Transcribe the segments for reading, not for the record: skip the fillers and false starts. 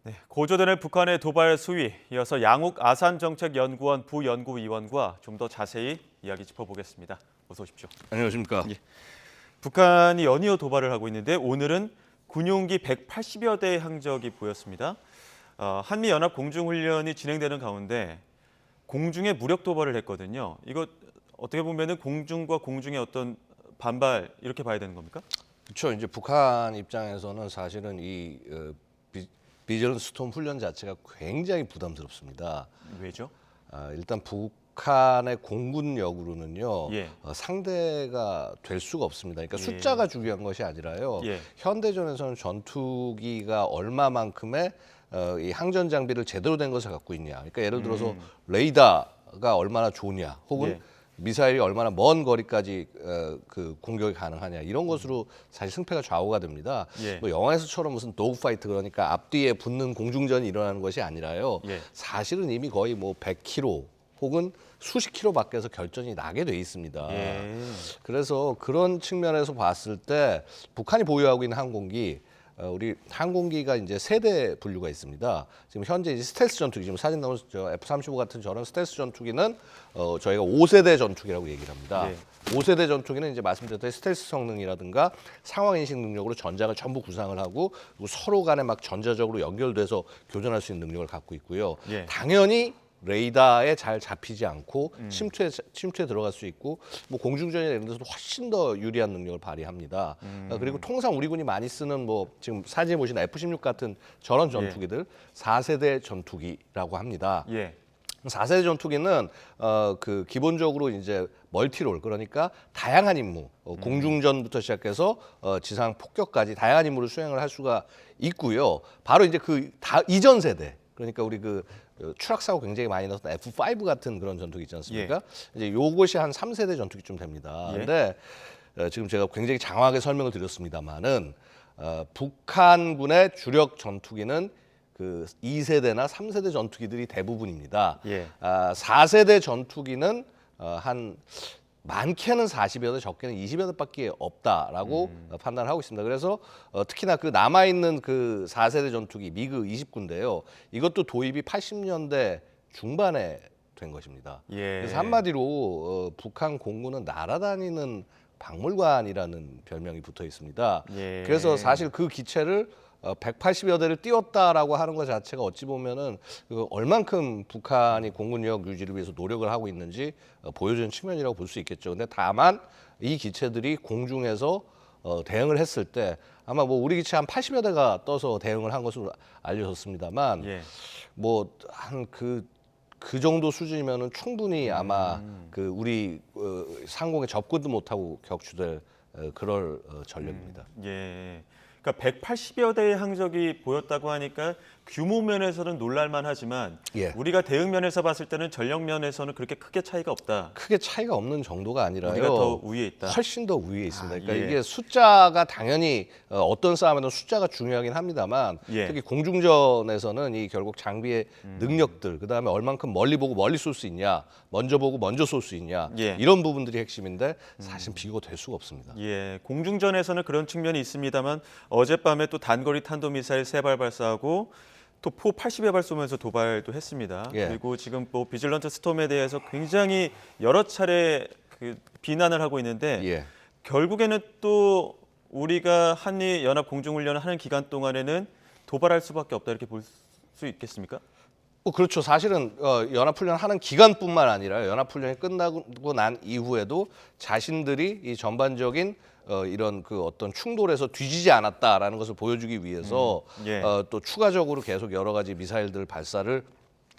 네, 고조되는 북한의 도발 수위, 이어서 양욱 아산정책연구원 부연구위원과 좀 더 자세히 이야기 짚어보겠습니다. 어서 오십시오. 안녕하십니까. 예. 북한이 연이어 도발을 하고 있는데 오늘은 군용기 180여 대의 항적이 보였습니다. 한미연합 공중훈련이 진행되는 가운데 공중에 무력 도발을 했거든요. 이거 어떻게 보면은 공중과 공중의 어떤 반발 이렇게 봐야 되는 겁니까? 그렇죠. 이제 북한 입장에서는 사실은 이 비저런트 스톰 훈련 자체가 굉장히 부담스럽습니다. 왜죠? 일단 북한의 공군력으로는요, 예. 상대가 될 수가 없습니다. 그러니까 예. 숫자가 중요한 것이 아니라요. 예. 현대전에서는 전투기가 얼마만큼의 이 항전 장비를 제대로 된 것을 갖고 있냐. 그러니까 예를 들어서 레이더가 얼마나 좋냐, 혹은 예. 미사일이 얼마나 먼 거리까지 그 공격이 가능하냐, 이런 것으로 사실 승패가 좌우가 됩니다. 예. 뭐 영화에서처럼 무슨 도그파이트, 그러니까 앞뒤에 붙는 공중전이 일어나는 것이 아니라요. 예. 사실은 이미 거의 뭐 100km 혹은 수십 킬로 밖에서 결전이 나게 돼 있습니다. 예. 그래서 그런 측면에서 봤을 때 북한이 보유하고 있는 항공기, 우리 항공기가 이제 세대 분류가 있습니다. 지금 현재 이제 스텔스 전투기, 지금 사진 나온 F-35 같은 저런 스텔스 전투기는 저희가 5세대 전투기라고 얘기를 합니다. 네. 5세대 전투기는 이제 말씀드렸던 스텔스 성능이라든가 상황 인식 능력으로 전장을 전부 구상을 하고, 그리고 서로 간에 막 전자적으로 연결돼서 교전할 수 있는 능력을 갖고 있고요. 예. 당연히 레이더에 잘 잡히지 않고 침투에 들어갈 수 있고, 뭐 공중전이나 이런 데서도 훨씬 더 유리한 능력을 발휘합니다. 그리고 통상 우리 군이 많이 쓰는 뭐 지금 사진에 보시는 F-16 같은 저런 전투기들 4세대 전투기라고 합니다. 예. 4세대 전투기는 그 기본적으로 이제 멀티롤, 그러니까 다양한 임무, 공중전부터 시작해서 지상 폭격까지 다양한 임무를 수행을 할 수가 있고요. 바로 이제 그 이전 세대, 그러니까 우리 그 추락 사고 굉장히 많이 났던 F5 같은 그런 전투기 있지 않습니까? 이제 요것이 한 3세대 전투기쯤 됩니다. 예. 근데 지금 제가 굉장히 장황하게 설명을 드렸습니다만은 북한군의 주력 전투기는 그 2세대나 3세대 전투기들이 대부분입니다. 예. 4세대 전투기는 한 많게는 40여 대, 적게는 20여 대밖에 없다라고 판단을 하고 있습니다. 그래서 특히나 그 남아있는 그 4세대 전투기 미그 29인데요. 이것도 도입이 80년대 중반에 된 것입니다. 예. 그래서 한마디로 북한 공군은 날아다니는 박물관이라는 별명이 붙어 있습니다. 예. 그래서 사실 그 기체를 180여 대를 띄웠다라고 하는 것 자체가 어찌 보면은 얼만큼 북한이 공군력 유지를 위해서 노력을 하고 있는지 보여주는 측면이라고 볼 수 있겠죠. 근데 다만 이 기체들이 공중에서 대응을 했을 때 아마 뭐 우리 기체 한 80여 대가 떠서 대응을 한 것으로 알려졌습니다만, 예. 뭐 한 그 정도 수준이면은 충분히 아마 그 우리 상공에 접근도 못하고 격추될 그럴 전력입니다. 예. 그러니까 180여 대의 항적이 보였다고 하니까 규모 면에서는 놀랄만 하지만 예. 우리가 대응 면에서 봤을 때는 전력 면에서는 그렇게 크게 차이가 없다. 크게 차이가 없는 정도가 아니라요. 우리가 더 우위에 있다. 훨씬 더 위에 있습니다. 그러니까 예. 이게 숫자가 당연히 어떤 싸움에는 숫자가 중요하긴 합니다만, 예. 특히 공중전에서는 이 결국 장비의 능력들, 그다음에 얼만큼 멀리 보고 멀리 쏠 수 있냐, 먼저 보고 먼저 쏠 수 있냐, 예. 이런 부분들이 핵심인데 사실 비교될 수가 없습니다. 예, 공중전에서는 그런 측면이 있습니다만 어젯밤에 또 단거리 탄도미사일 3발 발사하고 또 포 80여 발 쏘면서 도발도 했습니다. 예. 그리고 지금 뭐 비질런트 스톰에 대해서 굉장히 여러 차례 그 비난을 하고 있는데 예. 결국에는 또 우리가 한미 연합 공중훈련을 하는 기간 동안에는 도발할 수밖에 없다 이렇게 볼 수 있겠습니까? 그렇죠. 사실은 연합훈련 하는 기간뿐만 아니라 연합훈련이 끝나고 난 이후에도 자신들이 이 전반적인 이런 그 어떤 충돌에서 뒤지지 않았다라는 것을 보여주기 위해서 예. 또 추가적으로 계속 여러 가지 미사일들 발사를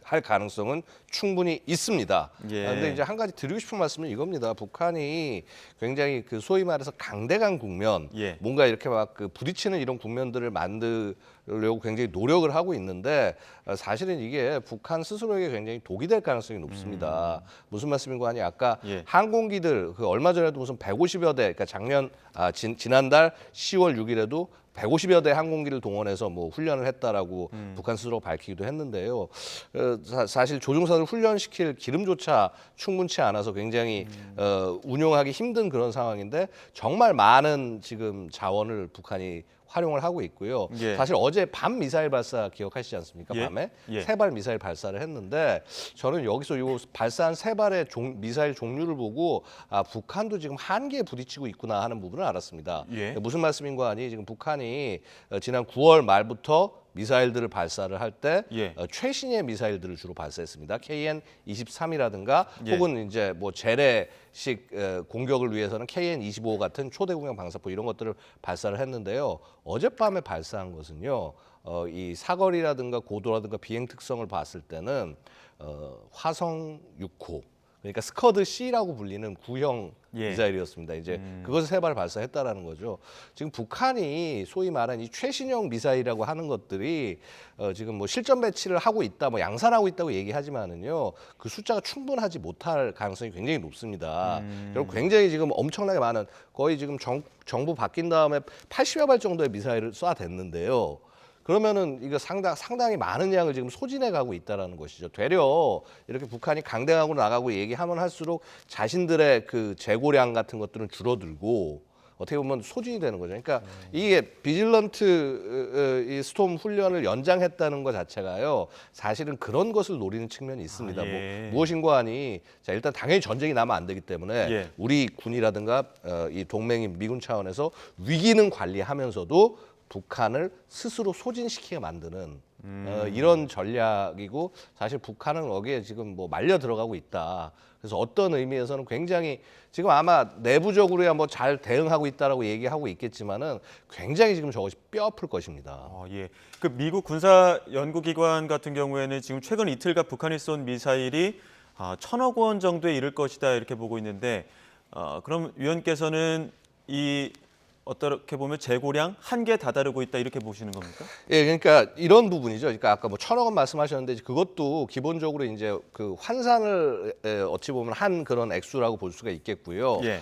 할 가능성은 충분히 있습니다. 예. 근데 이제 한 가지 드리고 싶은 말씀은 이겁니다. 북한이 굉장히 그 소위 말해서 강대강 국면, 예. 뭔가 이렇게 막 그 부딪히는 이런 국면들을 만들려고 굉장히 노력을 하고 있는데, 사실은 이게 북한 스스로에게 굉장히 독이 될 가능성이 높습니다. 무슨 말씀인가 하니 아까 예. 항공기들 그 얼마 전에도 무슨 150여 대, 그러니까 지난달 10월 6일에도 150여 대 항공기를 동원해서 뭐 훈련을 했다라고 북한 스스로 밝히기도 했는데요. 사실 조종사를 훈련시킬 기름조차 충분치 않아서 굉장히 운용하기 힘든 그런 상황인데, 정말 많은 지금 자원을 북한이 활용을 하고 있고요. 예. 사실 어제 밤 미사일 발사 기억하시지 않습니까? 예. 밤에 예. 세 발 미사일 발사를 했는데 저는 여기서 요 발사한 세 발의 미사일 종류를 보고 북한도 지금 한계에 부딪히고 있구나 하는 부분을 알았습니다. 예. 무슨 말씀인가 하니 지금 북한이 지난 9월 말부터 미사일들을 발사를 할 때 예. 최신의 미사일들을 주로 발사했습니다. KN-23이라든가 예. 혹은 이제 뭐 재래식 공격을 위해서는 KN-25 같은 초대공격 방사포 이런 것들을 발사를 했는데요. 어젯밤에 발사한 것은요. 이 사거리라든가 고도라든가 비행 특성을 봤을 때는 화성 6호 그러니까 스커드 C라고 불리는 구형 예. 미사일이었습니다. 이제 그것을 세 발 발사했다라는 거죠. 지금 북한이 소위 말하는 이 최신형 미사일이라고 하는 것들이 지금 뭐 실전 배치를 하고 있다, 뭐 양산하고 있다고 얘기하지만은요, 그 숫자가 충분하지 못할 가능성이 굉장히 높습니다. 그리고 굉장히 지금 엄청나게 많은 거의 지금 정부 바뀐 다음에 80여 발 정도의 미사일을 쏴댔는데요. 그러면은 이거 상당히 많은 양을 지금 소진해 가고 있다라는 것이죠. 되려 이렇게 북한이 강대강으로 나가고 얘기하면 할수록 자신들의 그 재고량 같은 것들은 줄어들고 어떻게 보면 소진이 되는 거죠. 그러니까 이게 비질런트 이 스톰 훈련을 연장했다는 것 자체가요. 사실은 그런 것을 노리는 측면이 있습니다. 예. 무엇인가 하니 자 일단 당연히 전쟁이 나면 안 되기 때문에 예. 우리 군이라든가 이 동맹인 미군 차원에서 위기는 관리하면서도 북한을 스스로 소진시키게 만드는 이런 전략이고 사실 북한은 여기에 지금 뭐 말려 들어가고 있다. 그래서 어떤 의미에서는 굉장히 지금 아마 내부적으로야 뭐 잘 대응하고 있다라고 얘기하고 있겠지만은 굉장히 지금 저것이 뼈아플 것입니다. 예. 그 미국 군사 연구기관 같은 경우에는 지금 최근 이틀간 북한이 쏜 미사일이 1,000억 원 정도에 이를 것이다 이렇게 보고 있는데 그럼 위원께서는 이 어떻게 보면 재고량 한계에 다다르고 있다 이렇게 보시는 겁니까? 예, 그러니까 이런 부분이죠. 그러니까 아까 뭐 1,000억 원 말씀하셨는데 그것도 기본적으로 이제 그 환산을 어찌 보면 한 그런 액수라고 볼 수가 있겠고요. 예.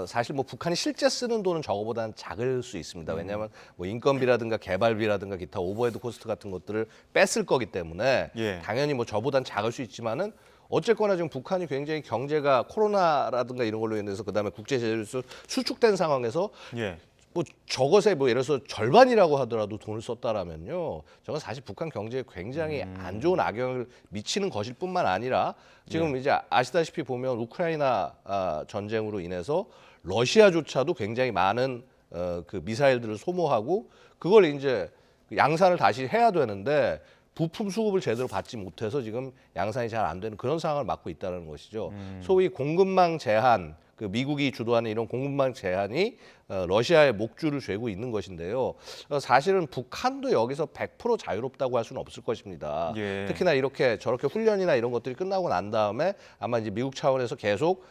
사실 뭐 북한이 실제 쓰는 돈은 저거보다는 작을 수 있습니다. 왜냐하면 뭐 인건비라든가 개발비라든가 기타 오버헤드 코스트 같은 것들을 뺐을 거기 때문에 예. 당연히 뭐 저보단 작을 수 있지만은 어쨌거나 지금 북한이 굉장히 경제가 코로나라든가 이런 걸로 인해서 그다음에 국제 제재로 수축된 상황에서 예. 뭐 저것에 뭐 예를 들어서 절반이라고 하더라도 돈을 썼다라면요. 저건 사실 북한 경제에 굉장히 안 좋은 악영향을 미치는 것일 뿐만 아니라 지금 이제 아시다시피 보면 우크라이나 전쟁으로 인해서 러시아조차도 굉장히 많은 그 미사일들을 소모하고 그걸 이제 양산을 다시 해야 되는데 부품 수급을 제대로 받지 못해서 지금 양산이 잘 안 되는 그런 상황을 맞고 있다는 것이죠. 소위 공급망 제한, 그 미국이 주도하는 이런 공급망 제한이 러시아의 목줄을 죄고 있는 것인데요. 사실은 북한도 여기서 100% 자유롭다고 할 수는 없을 것입니다. 예. 특히나 이렇게 저렇게 훈련이나 이런 것들이 끝나고 난 다음에 아마 이제 미국 차원에서 계속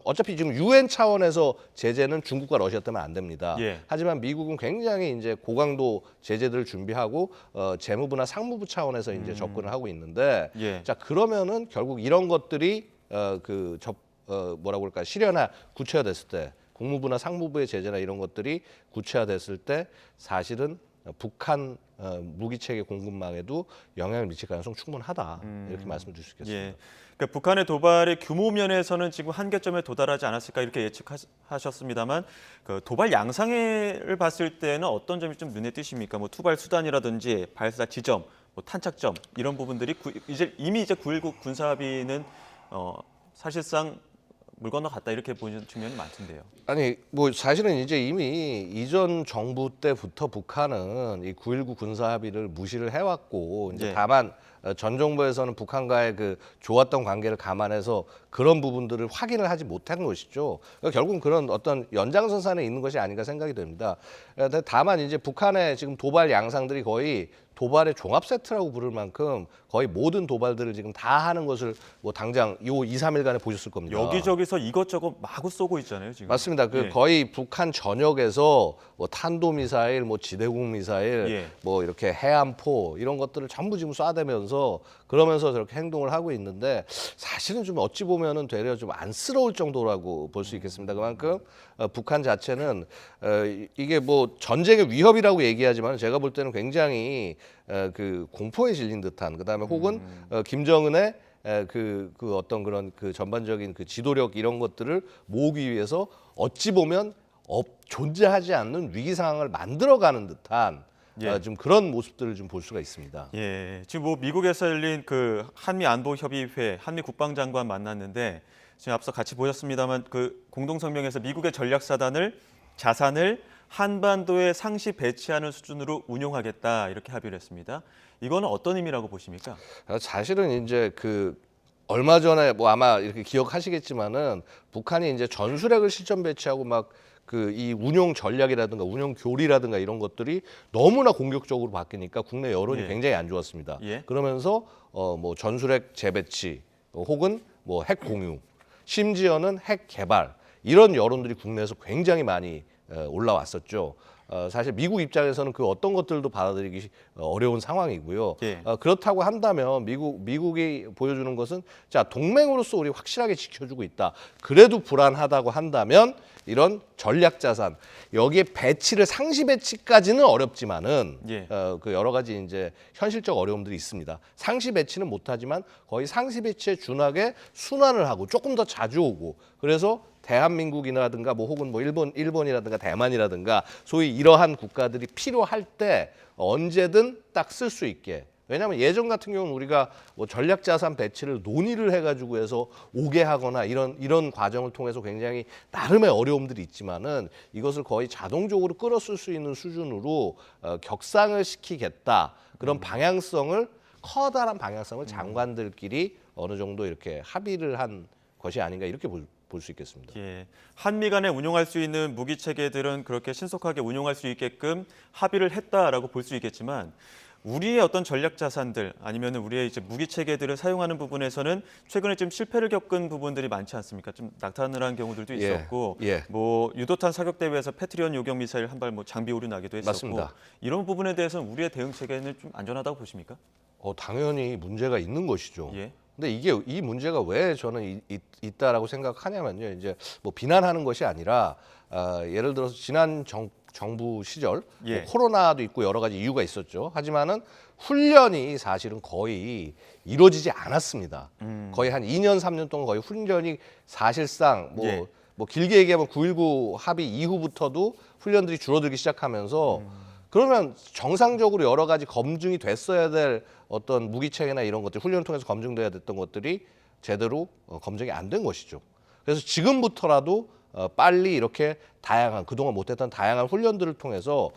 어차피 지금 UN 차원에서 제재는 중국과 러시아 때문에 안 됩니다. 예. 하지만 미국은 굉장히 이제 고강도 제재들을 준비하고 재무부나 상무부 차원에서 이제 접근을 하고 있는데 예. 자 그러면은 결국 이런 것들이 뭐라고 할까 실현화 구체화됐을 때 국무부나 상무부의 제재나 이런 것들이 구체화됐을 때 사실은 북한 무기 체계 공급망에도 영향을 미칠 가능성 충분하다 이렇게 말씀드릴 수 있겠습니다. 예. 그러니까 북한의 도발의 규모 면에서는 지금 한계점에 도달하지 않았을까 이렇게 예측하셨습니다만 그 도발 양상을 봤을 때는 어떤 점이 좀 눈에 띄십니까? 뭐 투발 수단이라든지 발사 지점, 뭐 탄착점 이런 부분들이 이미 9.19 군사합의는 사실상 물 건너갔다 이렇게 보는 측면이 많던데요. 아니 뭐 사실은 이제 이미 이전 정부 때부터 북한은 이 9.19 군사 합의를 무시를 해왔고 이제 예. 다만 전 정부에서는 북한과의 그 좋았던 관계를 감안해서 그런 부분들을 확인을 하지 못한 것이죠. 그러니까 결국은 그런 어떤 연장선상에 있는 것이 아닌가 생각이 됩니다. 다만 이제 북한의 지금 도발 양상들이 거의 도발의 종합 세트라고 부를 만큼 거의 모든 도발들을 지금 다 하는 것을 뭐 당장 요 2, 3일간에 보셨을 겁니다. 여기저기서 이것저것 마구 쏘고 있잖아요, 지금. 맞습니다. 그 예. 거의 북한 전역에서 뭐 탄도 미사일, 뭐 지대공 미사일, 예. 뭐 이렇게 해안포 이런 것들을 전부 지금 쏴대면서 그러면서 저렇게 행동을 하고 있는데 사실은 좀 어찌 보면은 되려 좀 안쓰러울 정도라고 볼 수 있겠습니다. 그만큼 북한 자체는 이게 뭐 전쟁의 위협이라고 얘기하지만 제가 볼 때는 굉장히 그 공포에 질린 듯한 그다음에 혹은 김정은의 그 어떤 그런 그 전반적인 그 지도력 이런 것들을 모으기 위해서 어찌 보면 존재하지 않는 위기 상황을 만들어가는 듯한 예. 좀 그런 모습들을 좀 볼 수가 있습니다. 예, 지금 뭐 미국에서 열린 그 한미 안보 협의회 한미 국방장관 만났는데 지금 앞서 같이 보셨습니다만 그 공동 성명에서 미국의 전략사단을 자산을 한반도에 상시 배치하는 수준으로 운용하겠다 이렇게 합의를 했습니다. 이거는 어떤 의미라고 보십니까? 사실은 이제 그 얼마 전에 뭐 아마 이렇게 기억하시겠지만은 북한이 이제 전술핵을 실전 배치하고 막 그 이 운용 전략이라든가 운용 교리라든가 이런 것들이 너무나 공격적으로 바뀌니까 국내 여론이 예. 굉장히 안 좋았습니다. 예. 그러면서 뭐 전술핵 재배치 혹은 뭐 핵 공유, 심지어는 핵 개발 이런 여론들이 국내에서 굉장히 많이 올라왔었죠. 사실 미국 입장에서는 그 어떤 것들도 받아들이기 어려운 상황이고요. 예. 그렇다고 한다면 미국이 보여주는 것은 자 동맹으로서 우리 확실하게 지켜주고 있다. 그래도 불안하다고 한다면 이런 전략 자산 여기에 배치를 상시 배치까지는 어렵지만은 예. 그 여러 가지 이제 현실적 어려움들이 있습니다. 상시 배치는 못하지만 거의 상시 배치에 준하게 순환을 하고 조금 더 자주 오고 그래서 대한민국이라든가 뭐 혹은 뭐 일본이라든가 대만이라든가 소위 이러한 국가들이 필요할 때 언제든 딱 쓸 수 있게. 왜냐하면 예전 같은 경우는 우리가 뭐 전략 자산 배치를 논의를 해가지고 해서 오게 하거나 이런 과정을 통해서 굉장히 나름의 어려움들이 있지만은 이것을 거의 자동적으로 끌어쓸 수 있는 수준으로 격상을 시키겠다. 그런 방향성을 커다란 방향성을 장관들끼리 어느 정도 이렇게 합의를 한 것이 아닌가 이렇게 볼 수 있겠습니다. 예, 한미 간에 운용할 수 있는 무기 체계들은 그렇게 신속하게 운용할 수 있게끔 합의를 했다라고 볼 수 있겠지만 우리의 어떤 전략 자산들 아니면 우리의 이제 무기 체계들을 사용하는 부분에서는 최근에 좀 실패를 겪은 부분들이 많지 않습니까? 좀 낙탄을 한 경우들도 있었고, 예. 뭐 유도탄 사격 대회에서 패트리언 요격 미사일 한 발 뭐 장비 오류 나기도 했었고, 맞습니다. 이런 부분에 대해서는 우리의 대응 체계는 좀 안전하다고 보십니까? 당연히 문제가 있는 것이죠. 예. 근데 이 문제가 왜 저는 있다라고 생각하냐면요. 이제 뭐 비난하는 것이 아니라 예를 들어서 지난 정부 시절 예. 뭐 코로나도 있고 여러 가지 이유가 있었죠. 하지만은 훈련이 사실은 거의 이루어지지 않았습니다. 거의 한 2년 3년 동안 거의 훈련이 사실상 예. 뭐 길게 얘기하면 9.19 합의 이후부터도 훈련들이 줄어들기 시작하면서 그러면 정상적으로 여러 가지 검증이 됐어야 될 어떤 무기체계나 이런 것들 훈련을 통해서 검증돼야 됐던 것들이 제대로 검증이 안 된 것이죠. 그래서 지금부터라도 빨리 이렇게 다양한 그동안 못했던 다양한 훈련들을 통해서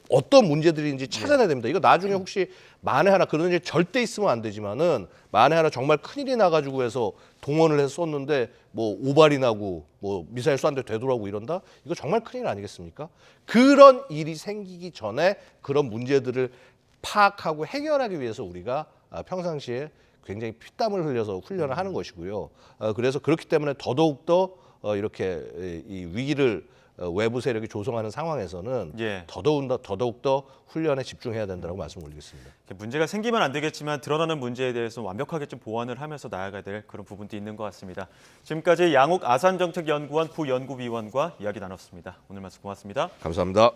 어떤 문제들인지 찾아내야 됩니다. 이거 나중에 혹시 만에 하나 그런 일 절대 있으면 안 되지만은 만에 하나 정말 큰일이 나가지고 해서 동원을 해서 썼는데 뭐 오발이 나고 뭐 미사일 쐈는데 되돌아오고 이런다? 이거 정말 큰일 아니겠습니까? 그런 일이 생기기 전에 그런 문제들을 파악하고 해결하기 위해서 우리가 평상시에 굉장히 피땀을 흘려서 훈련을 하는 것이고요. 그래서 그렇기 때문에 더더욱더 이렇게 이 위기를 외부 세력이 조성하는 상황에서는 예. 더더욱더 훈련에 집중해야 된다고 말씀 올리겠습니다. 문제가 생기면 안 되겠지만 드러나는 문제에 대해서 완벽하게 좀 보완을 하면서 나아가야 될 그런 부분도 있는 것 같습니다. 지금까지 양욱 아산정책연구원 부연구위원과 이야기 나눴습니다. 오늘 말씀 고맙습니다. 감사합니다.